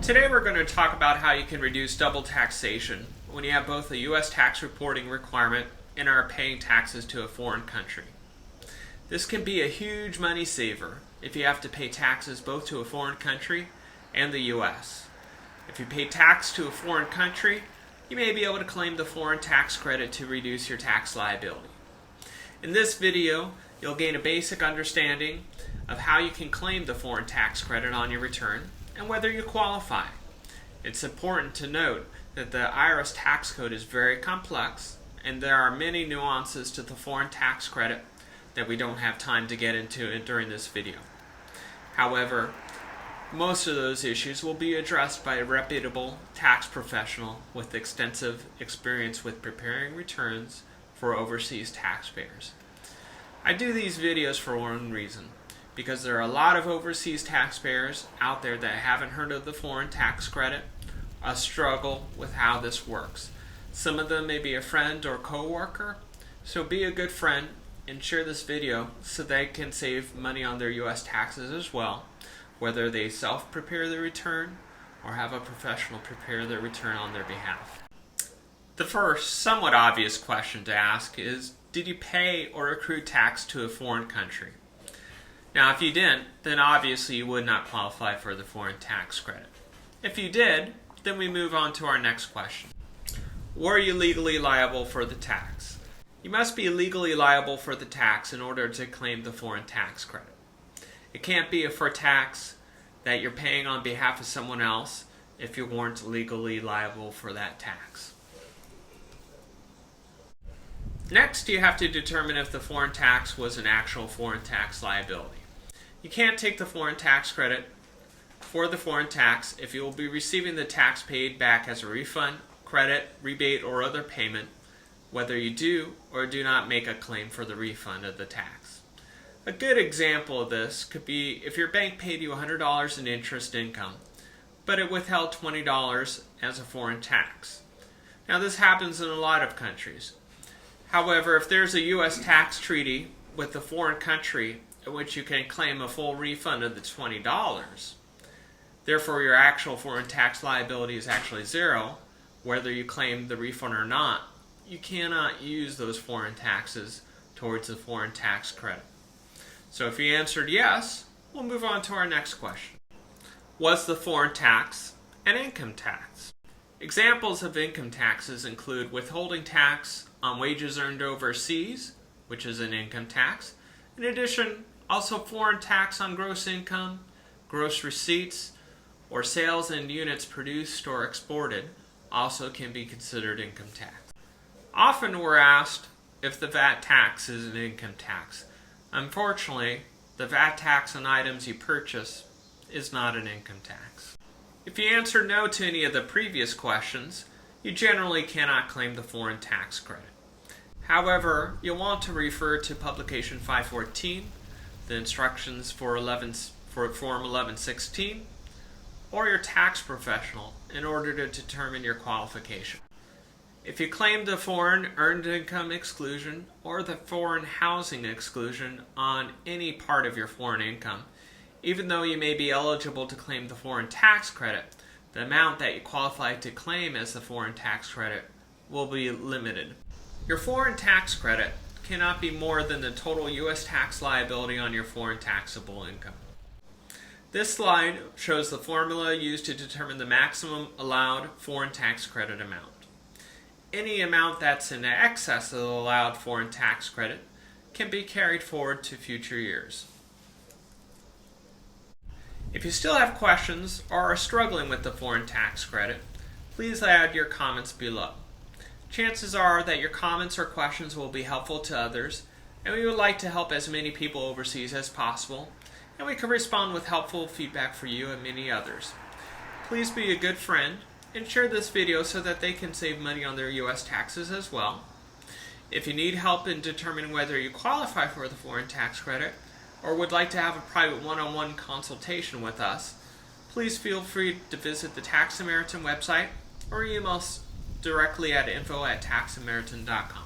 Today we're going to talk about how you can reduce double taxation when you have both a U.S. tax reporting requirement and are paying taxes to a foreign country. This can be a huge money saver if you have to pay taxes both to a foreign country and the U.S. If you pay tax to a foreign country, you may be able to claim the foreign tax credit to reduce your tax liability. In this video, you'll gain a basic understanding of how you can claim the foreign tax credit on your return and whether you qualify. It's important to note that the IRS tax code is very complex and there are many nuances to the foreign tax credit that we don't have time to get into during this video. However, most of those issues will be addressed by a reputable tax professional with extensive experience with preparing returns for overseas taxpayers. I do these videos for one reason, because there are a lot of overseas taxpayers out there that haven't heard of the foreign tax credit, struggle with how this works. Some of them may be a friend or co-worker, so be a good friend and share this video so they can save money on their U.S. taxes as well, whether they self-prepare the return or have a professional prepare their return on their behalf. The first, somewhat obvious question to ask is, did you pay or accrue tax to a foreign country? Now, if you didn't, then obviously you would not qualify for the foreign tax credit. If you did, then we move on to our next question. Were you legally liable for the tax? You must be legally liable for the tax in order to claim the foreign tax credit. It can't be for tax that you're paying on behalf of someone else if you weren't legally liable for that tax. Next, you have to determine if the foreign tax was an actual foreign tax liability. You can't take the foreign tax credit for the foreign tax if you will be receiving the tax paid back as a refund, credit, rebate, or other payment, whether you do or do not make a claim for the refund of the tax. A good example of this could be if your bank paid you $100 in interest income, but it withheld $20 as a foreign tax. Now, this happens in a lot of countries. However, if there's a U.S. tax treaty with the foreign country in which you can claim a full refund of the $20, therefore your actual foreign tax liability is actually zero, whether you claim the refund or not, you cannot use those foreign taxes towards the foreign tax credit. So if you answered yes, we'll move on to our next question. Was the foreign tax an income tax? Examples of income taxes include withholding tax on wages earned overseas, which is an income tax. In addition, also foreign tax on gross income, gross receipts, or sales and units produced or exported also can be considered income tax. Often we're asked if the VAT tax is an income tax. Unfortunately, the VAT tax on items you purchase is not an income tax. If you answer no to any of the previous questions, you generally cannot claim the foreign tax credit. However, you'll want to refer to Publication 514, the instructions for Form 1116, or your tax professional in order to determine your qualification. If you claim the foreign earned income exclusion or the foreign housing exclusion on any part of your foreign income, even though you may be eligible to claim the foreign tax credit, the amount that you qualify to claim as the foreign tax credit will be limited. Your foreign tax credit cannot be more than the total U.S. tax liability on your foreign taxable income. This slide shows the formula used to determine the maximum allowed foreign tax credit amount. Any amount that's in excess of the allowed foreign tax credit can be carried forward to future years. If you still have questions or are struggling with the foreign tax credit, please add your comments below. Chances are that your comments or questions will be helpful to others, and we would like to help as many people overseas as possible, and we can respond with helpful feedback for you and many others. Please be a good friend and share this video so that they can save money on their U.S. taxes as well. If you need help in determining whether you qualify for the foreign tax credit or would like to have a private one-on-one consultation with us, please feel free to visit the Tax Samaritan website or email us directly at info@taxsamaritan.com.